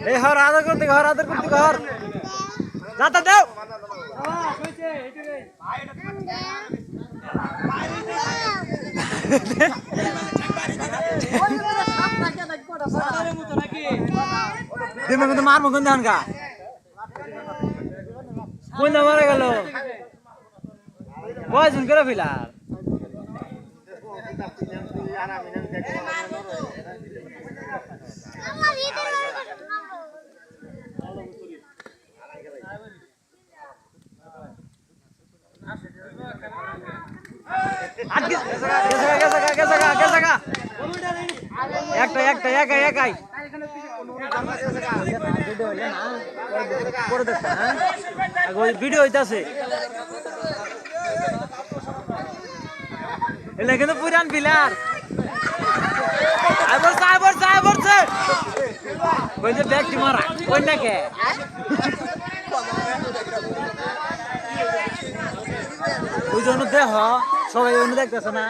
এই হর আদর করতে ঘর যাতা দেও দিমে কিন্তু মারমু কোন ধান গা কোন না মারা গেল কয়জন করে ফিলার একাই ভিডিও হইতাছে এলে কিন্তু পুরান পিলার ব্যক্তি মারা কই না কে ওই জন্য দেহ সবাই অন্য দেখতেছে না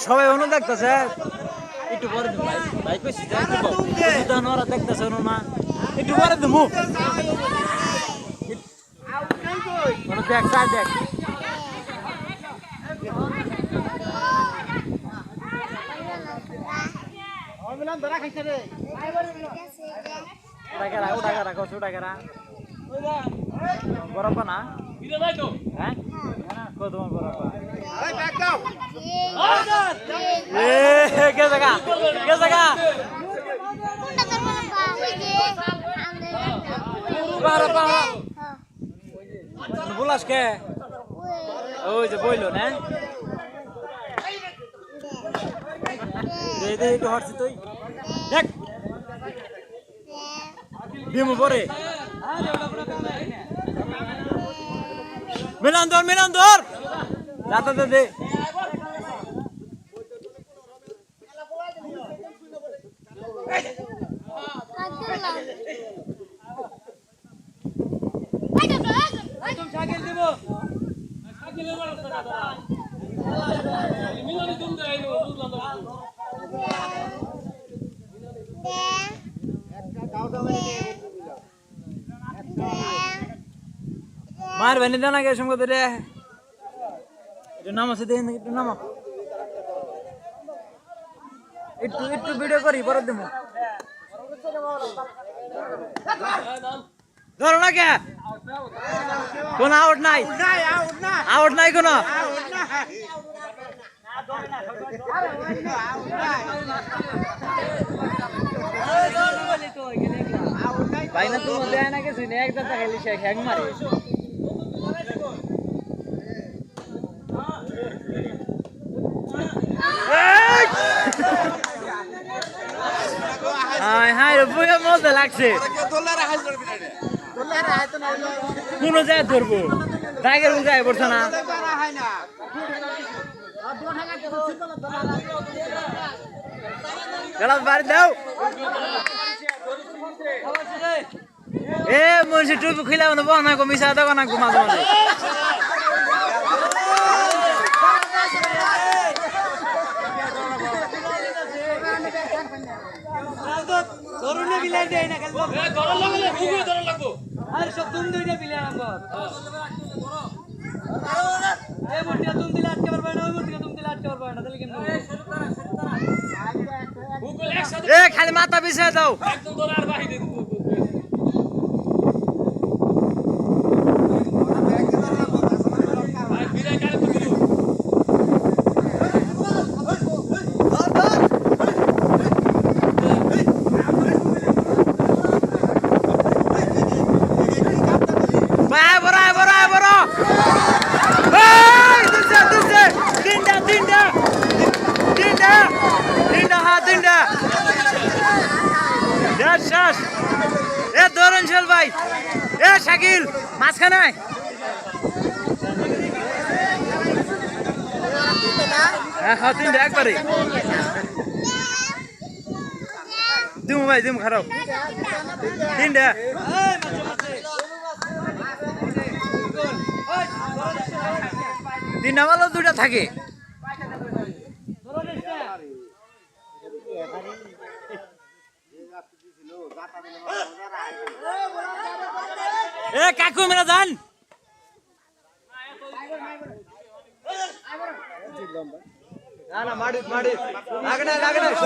সবাই অন্য দেখতেছে একটু পরে ভাই কইছি ওরা দেখতেছে না একটু পরে দেবো দেখ চাই দেখ বরফ না হ্যাঁ তোমার বরফ বলাস কে ওই যে বইল না একটু হটছি তুই দেখ দিমু পরে মিলান ধর রাতা দে মার বানি দানা কে সঙ্গ রে একটু নাম আছে দেখেন একটু নাম একটু ভিডিও করি পরে দেবো ধরো না কে কোন আউট নাই কোন ভাই না তুমি দেয় না কিছু নেই একদম খাইলি সে হ্যাং মারে হাই রে বুয়া মজা লাগছে কোন জায়গায় ধরবো টাইগার কোন জায়গায় পড়ছে না বাড়ি দাও এ মনসি টুপি খুলে বনা কো মিশা দাও না মাঝে মাঝে ধরুনে বিলাই দেই না খালি ধরন লাগলে বুকে ধরন লাগবো আর সব তুমি দুইটা বিলাই নাম্বার এ মোটিয়া তুমি দিলে আটকে পারবে না ওই মোটিয়া তুমি দিলে আটকে পারবে না তাহলে কেমনে বুকে একসাথে এ খালি মাথা বিছায় দাও একদম ধর আর বাহিরে এ ধরেন শেল ভাই এ শাকিল মাঝখানায় হ্যাঁ তিনটা একবারে দিমু ভাই দিমু খারাপ তিনটা তিনটা ভালো দুটা থাকে এ কাকু মেরা যান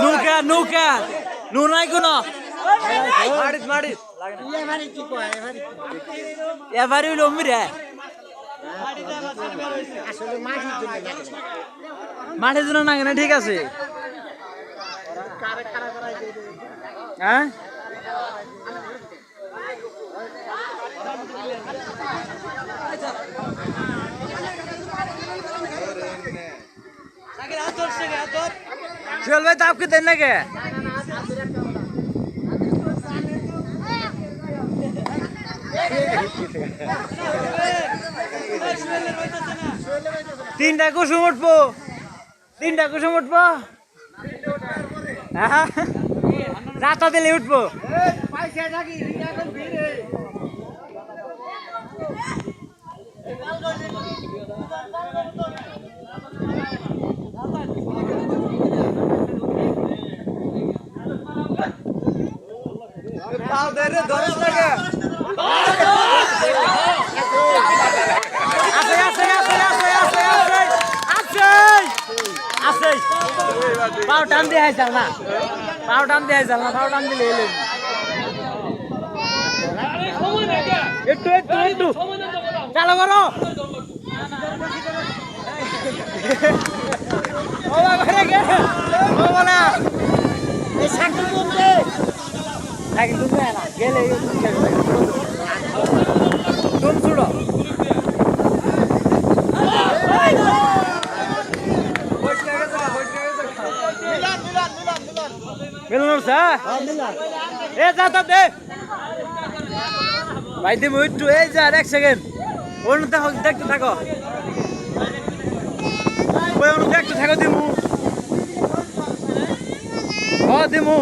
নৌকা নৌকা নৌ নাই কোনো এবারে হইল অমিরে মাঠের জন্য নাগে না ঠিক আছে হ্যাঁ चल भाई तो आपके देने के तीन टाको सुमटपो रास्ता दिले उठपो पाव टान दिया चलना पाव टान दिले एट्टू चलो करो ओ बाबा गे ओ बोला ए साइकिल तुमते ना गेले तुम छुड़ो मिलन सा ए जाता दे भाई दे मुइटू ए जा एक सेकेंड ওন দেখতে থাকো ওই ওন দেখতে থাকো দিমু ও দিমু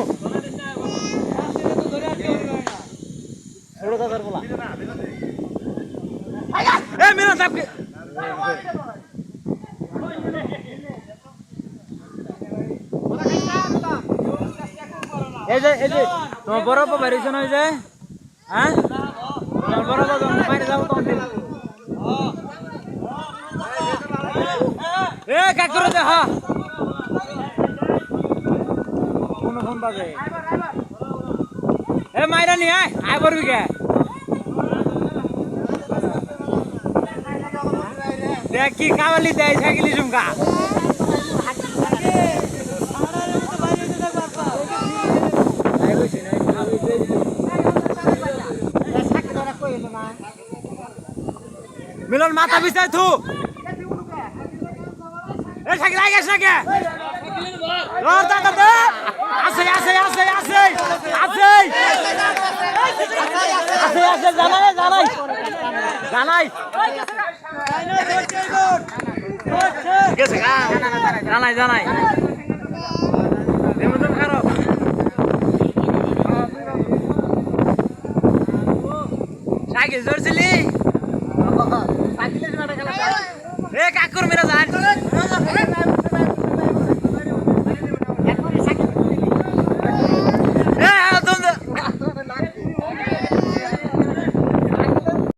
ছোট দাদার বলা এ মিलन সাহেব এই যে তোমার বড় বাবা বেরিয়েছ না যে হ্যাঁ তোমার বড় বাবা বাইরে যাবো তখন দিন এ কাক করে দে হ্যাঁ কোন ফোন বাজে এ মাইরা নি আয় করবি কে দেখ কি কাওয়ালি দেয় সাইকেলি ঝুমকা মিলন মাথা বিছাই থু এ সাইকেল আগে সাইকেল ওর দাদা দে আছে জানাই গেছে গা জানাই দেমন খারাপ সাইকেল